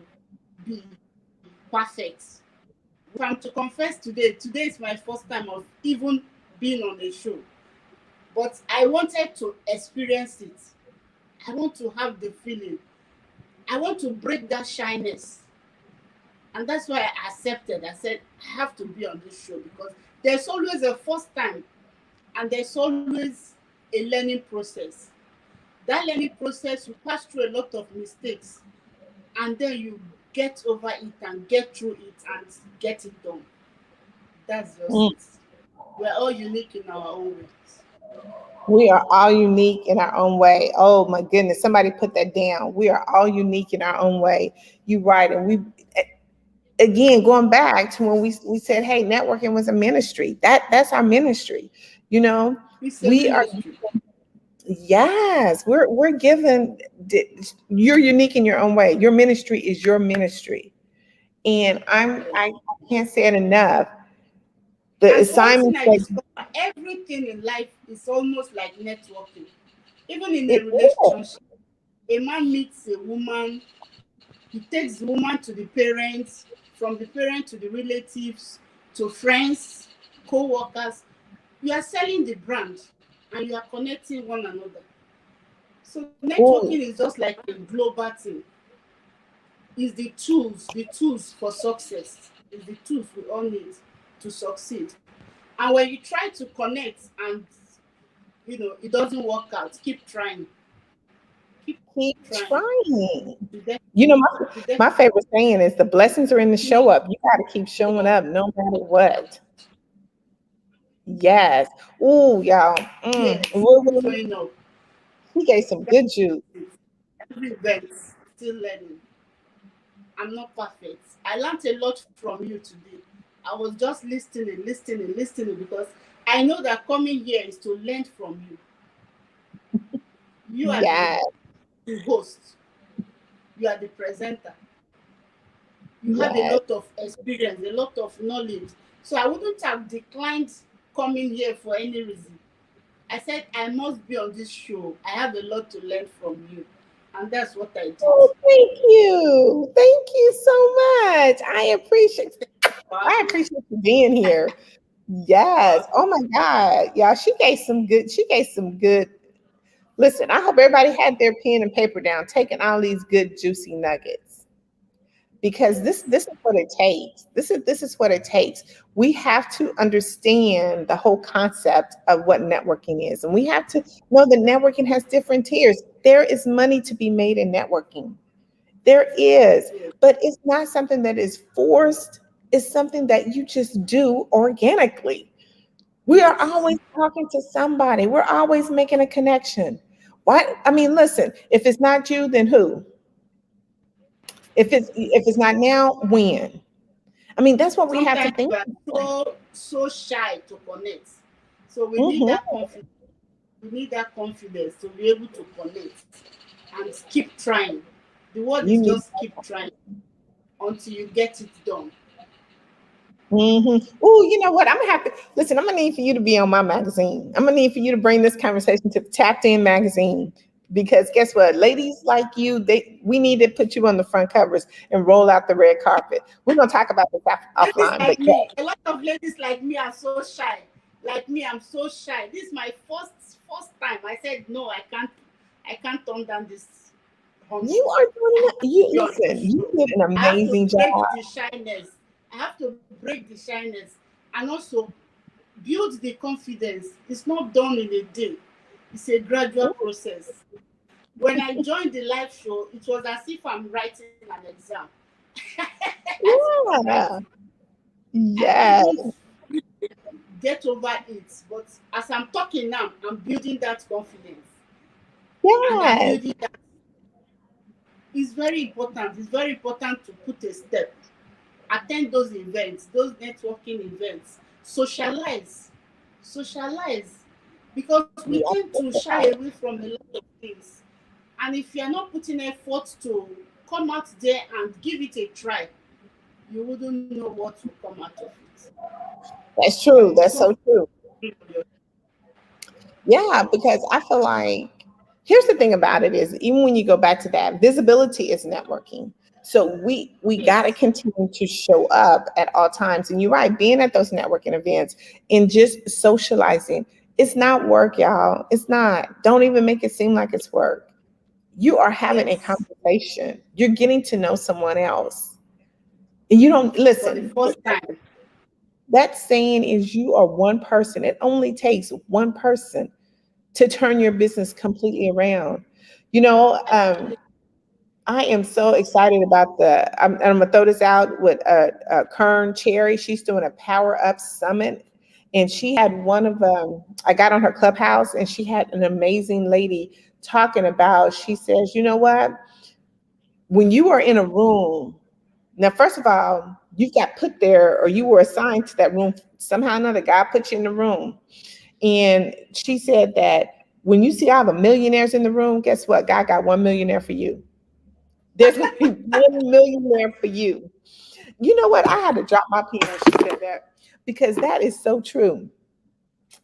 be perfect. If I'm to confess today is my first time of even being on a show, but I wanted to experience it. I want to have the feeling. I want to break that shyness. And that's why I accepted. I said, I have to be on this show because there's always a first time and there's always a learning process. That learning process, you pass through a lot of mistakes and then you get over it and get through it and get it done. That's just it. We're all unique in our own ways. We are all unique in our own way. Oh my goodness, somebody put that down. We are all unique in our own way. You right. And we, again, going back to when we said, hey, networking was a ministry. That's our ministry. You know, It's a we are, ministry. yes, we're given, you're unique in your own way. Your ministry is your ministry. And I can't say it enough. The And one assignment thing I that discovered, everything in life is almost like networking. Even in a it is. relationship, a man meets a woman, he takes the woman to the parents, from the parents to the relatives, to friends, co-workers. You are selling the brand and you are connecting one another. So Ooh, networking is just like a global thing. It's the tools for success. It's the tools we all need to succeed. And when you try to connect and it doesn't work out, keep trying. Keep keep trying. trying. You def- You know, you my definitely favorite saying is the blessings are in the show up. You got to keep showing up no matter what. Yes. Ooh, y'all. yes, keep Lulu, showing up. he gave some good juice. Every event, still learning. I'm not perfect. I learned a lot from you today. I was just listening because I know that coming here is to learn from you. You are Yes, the host, you are the presenter. You have a yes. lot of experience, a lot of knowledge. So I wouldn't have declined coming here for any reason. I said, I must be on this show. I have a lot to learn from you. And that's what I did. Oh, thank you. Thank you so much. I Wow. appreciate you being here. Yes. Oh my God. Yeah, she gave some good. Listen, I hope everybody had their pen and paper down, taking all these good juicy nuggets. Because this is what it takes. This is what it takes. We have to understand the whole concept of what networking is, and we have to know that networking has different tiers. There is money to be made in networking. There is, Yes. but it's not something that is forced. It's something that you just do organically. We are Yes. always talking to somebody. We're always making a connection. Why? I mean, listen, if it's not you, then who? If it's not now, when? I mean, that's what we have to Sometimes think we are about. so shy to connect. So we need Mhm. that confidence. We need that confidence to be able to connect and keep trying. The word You is need. just keep trying until you get it done. Oh, you know what? I'm gonna have to listen. I'm gonna need for you to be on my magazine. I'm gonna need for you to bring this conversation to the Tapped In magazine because guess what? Ladies like you, we need to put you on the front covers and roll out the red carpet. We're gonna talk about this Ladies offline, but like me, a lot of ladies like me are so shy. Like me, I'm so shy. This is my first time. I said no, I can't turn down this you honeymoon. are doing I have it. to You be on listen. this You show. did an I have to amazing break job. the shyness. I have to break the shyness and also build the confidence. It's not done in a day. It's a gradual process. When I joined the live show, it was as if I'm writing an exam. As if I'm Yeah. writing. I don't Yes. even get over it. But as I'm talking now, I'm building that confidence. And I'm Yes. building that. It's very important. It's very important to put a step. Attend those events, those networking events. Socialize. Socialize. Because we Yeah. tend to shy away from a lot of things. And if you're not putting effort to come out there and give it a try, you wouldn't know what will come out of it. That's So true. I'm That's so so true. happy for your Yeah, because I feel like here's the thing about it is even when you go back to that, visibility is networking. So we got to yes. continue to show up at all times. And you're right, being at those networking events and just socializing, it's not work, y'all. It's not. Don't even make it seem like it's work. You are having a Yes. conversation. You're getting to know someone else. And you don't For the listen. first time. That saying is you are one person. It only takes one person to turn your business completely around. You know, I am so excited about I'm gonna throw this out with Kern Cherry. She's doing a Power Up Summit, and she had one of I got on her Clubhouse, and she had an amazing lady talking about. She says, you know what? When you are in a room, now first of all, you got put there, or you were assigned to that room somehow or another. God put you in the room, and she said that when you see all the millionaires in the room, guess what? God got one millionaire for you. There's going to be one millionaire for you. You know what? I had to drop my pen when she said that because that is so true.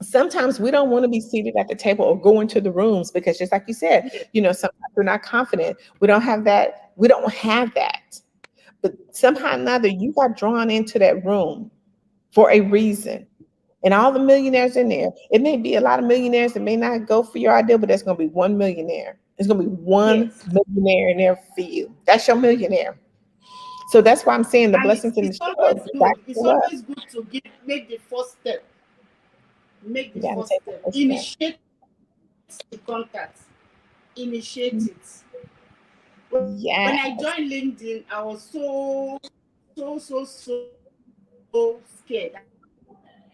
Sometimes we don't want to be seated at the table or go into the rooms because just like you said, Yes. sometimes we're not confident. We don't have that. We don't have that. But somehow or another, you got drawn into that room for a reason. And all the millionaires in there, it may be a lot of millionaires that may not go for your idea, but there's going to be one millionaire. There's going to be one Yes. millionaire in there for you. That's your millionaire. So that's why I'm saying the And blessings in the it's show. always You got good. to It's show up. always good to make the first step. Make You the got to first take the step. first step. Initiate the contact. Initiate it. Yes. When I joined LinkedIn, I was so scared.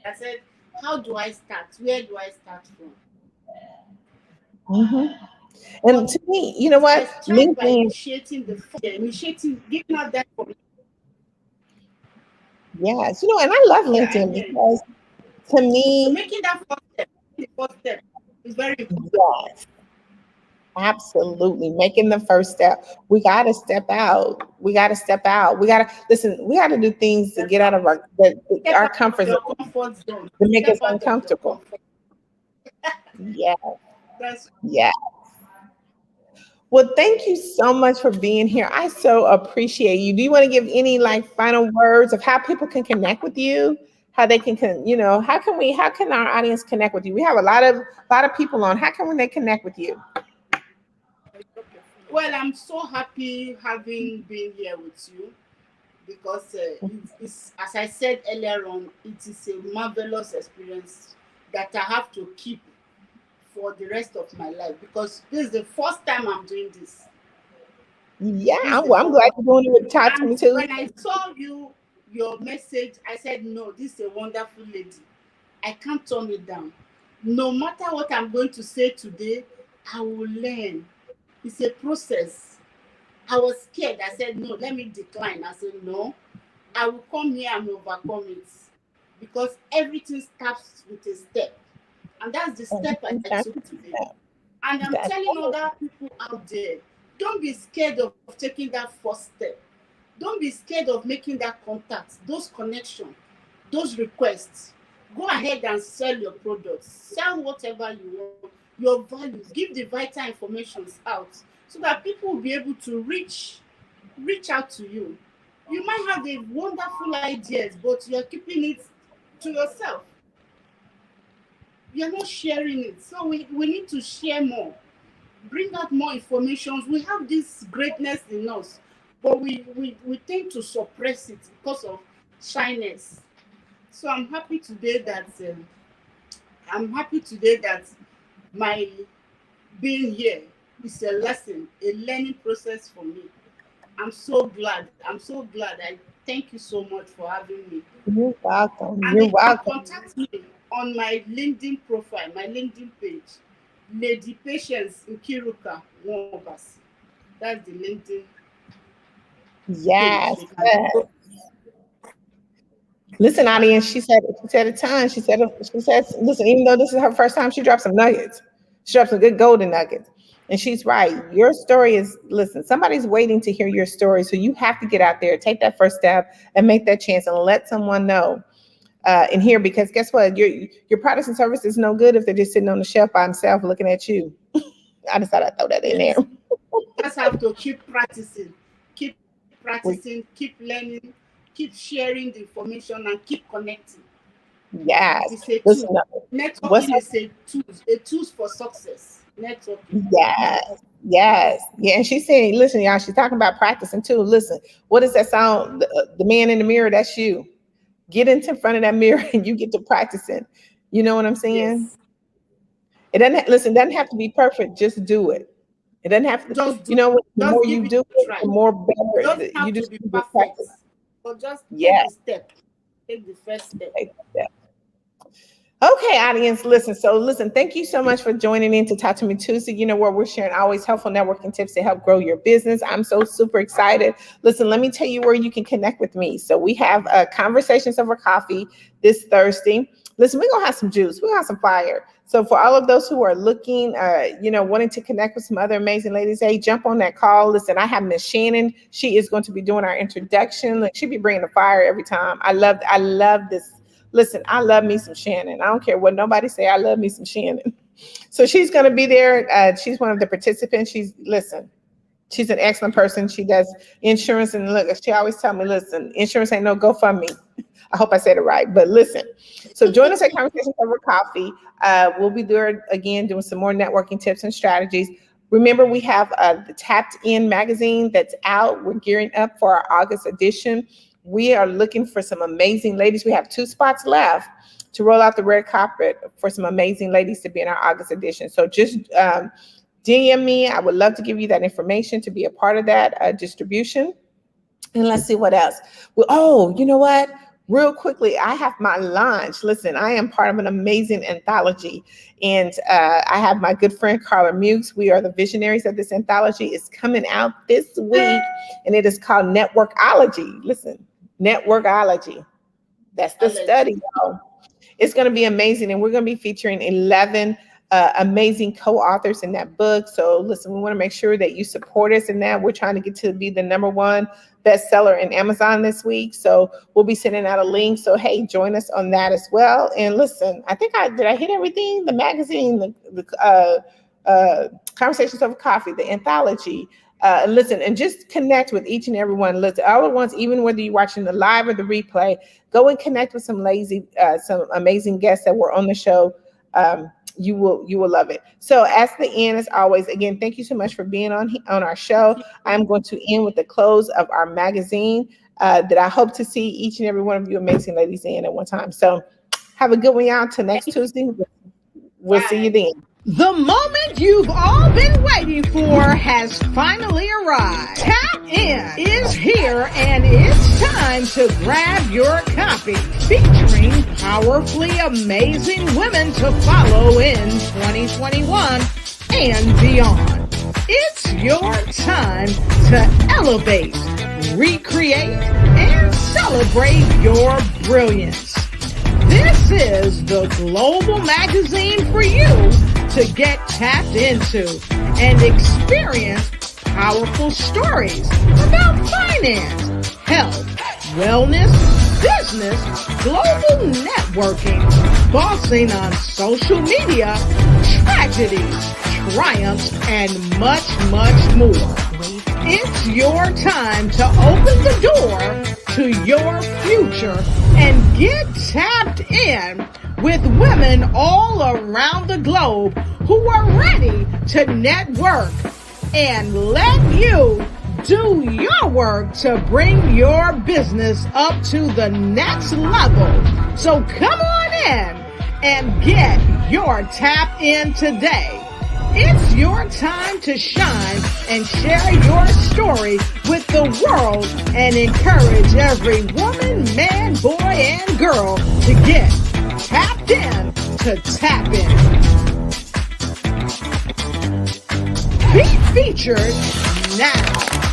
I said, how do I start? Where do I start from? Hmm. But And to me, you know I what? tried by LinkedIn, initiating giving out that for yes. And I love yeah, I LinkedIn hear you. because to So me, making that first step, the first step is very important. yes, absolutely. Making the first step. We got to step out. We got to step out. We got to listen. We got to do things to Step get out out. of Step our out of comfort your zone comfort zone. to make Step us out of your uncomfortable. comfort. Yeah, That's yeah. Well, thank you so much for being here. I so appreciate you. Do you want to give any like final words of how people can connect with you? How they how can our audience connect with you? We have a lot of people on. How can they connect with you? well. I'm so happy having been here with you because it's as I said earlier on, it is a marvelous experience that I have to keep for the rest of my life because this is the first time I'm doing this. Yeah, This is the well, I'm first glad time. you're doing it with Talk to And Me too. when I saw your message, I said, no, this is a wonderful lady. I can't turn it down. No matter what I'm going to say today, I will learn. It's a process. I was scared. I said, no, let me decline. I said, no, I will come here and overcome it. Because everything starts with a step. And that's the step I That's took today. And I'm that's telling other people out there, don't be scared of taking that first step. Don't be scared of making that contact, those connections, those requests. Go ahead and sell your products, sell whatever you want, your values, give the vital information out so that people will be able to reach out to you. You might have a wonderful ideas, but you're keeping it to yourself. You're not sharing it. So we need to share more, bring out more information. We have this greatness in us, but we tend to suppress it because of shyness. So I'm happy today that my being here is a lesson, a learning process for me. I'm so glad. I'm so glad. I thank you so much for having me. you're welcome. And You're they can welcome. contact me on my LinkedIn profile, my LinkedIn page, Lady Patience Nkiruka Nwobasi. That's the LinkedIn page. Yes, They can yes. go Listen, and audience, she said a ton. She said, listen, even though this is her first time, she dropped some nuggets. She dropped some good golden nuggets. And she's right. Your story is, listen, somebody's waiting to hear your story. So you have to get out there, take that first step and make that chance and let someone know in here, because guess what? Your products and services is no good if they're just sitting on the shelf by themselves looking at you. I decided I'd throw that in there. Just have to keep practicing, keep learning, keep sharing the information, and keep connecting. Yes. It's a Listen tool. up. Networking is a tool for success. Networking. Yes. Yeah. And she's saying, listen, y'all, she's talking about practicing too. Listen, what does that sound? The man in the mirror, that's you. Get into front of that mirror and you get to practicing. You know what I'm saying? Yes. It doesn't have to be perfect. Just do it. It doesn't have to, Just you know, the just more give you it do a it, try. the more better. Don't have You to just be do the perfect, practice. but just Yeah. take the step. Take the first step. Take the step. Okay, audience, listen, thank you so much for joining in to Talk to Me Tuesday. You know, where we're sharing always helpful networking tips to help grow your business. I'm so super excited. Listen, let me tell you where you can connect with me. So we have Conversations Over Coffee this Thursday. Listen, we're going to have some juice. We're going to have some fire. So for all of those who are looking, wanting to connect with some other amazing ladies, hey, jump on that call. Listen, I have Miss Shannon. She is going to be doing our introduction. Like, she'll be bringing the fire every time. I love this. Listen, I love me some Shannon. I don't care what nobody say. I love me some Shannon. So she's going to be there. She's one of the participants. She's an excellent person. She does insurance. And look, she always tell me, listen, insurance ain't no GoFundMe. I hope I said it right. But listen, so join us at Conversations Over Coffee. We'll be there again doing some more networking tips and strategies. Remember, we have the Tapped In magazine that's out. We're gearing up for our August edition. We are looking for some amazing ladies. We have 2 spots left to roll out the red carpet for some amazing ladies to be in our August edition. So just DM me. I would love to give you that information to be a part of that distribution. And let's see what else. Well, you know what? Real quickly, I have my launch. Listen, I am part of an amazing anthology. And I have my good friend, Carla Mukes. We are the visionaries of this anthology. It's coming out this week, and it is called Networkology. Listen, Networkology. That's the study, y'all. It's going to be amazing. And we're going to be featuring 11 amazing co-authors in that book. So listen, we want to make sure that you support us in that. We're trying to get to be the #1 bestseller in Amazon this week. So we'll be sending out a link. So, hey, join us on that as well. And listen, did I hit everything? The magazine, the Conversations Over Coffee, the anthology. Listen, and just connect with each and every one. Listen, all at once, even whether you're watching the live or the replay, go and connect with some amazing guests that were on the show. You will love it. So as the end, as always, again, thank you so much for being on our show. I'm going to end with the close of our magazine that I hope to see each and every one of you amazing ladies in at one time. So have a good one, y'all. Till next Tuesday. We'll see you then. The moment you've all been waiting for has finally arrived. Tap In is here, and it's time to grab your copy, featuring powerfully amazing women to follow in 2021 and beyond. It's your time to elevate, recreate, and celebrate your brilliance. This is the global magazine for you to get tapped into and experience powerful stories about finance, health, wellness, business, global networking, bossing on social media, tragedies, triumphs, and much, much more. It's your time to open the door to your future and get tapped in with women all around the globe who are ready to network and let you do your work to bring your business up to the next level. So come on in and get your tap in today. It's your time to shine and share your story with the world and encourage every woman, man, boy, and girl to get tapped in to tap in. Be featured now.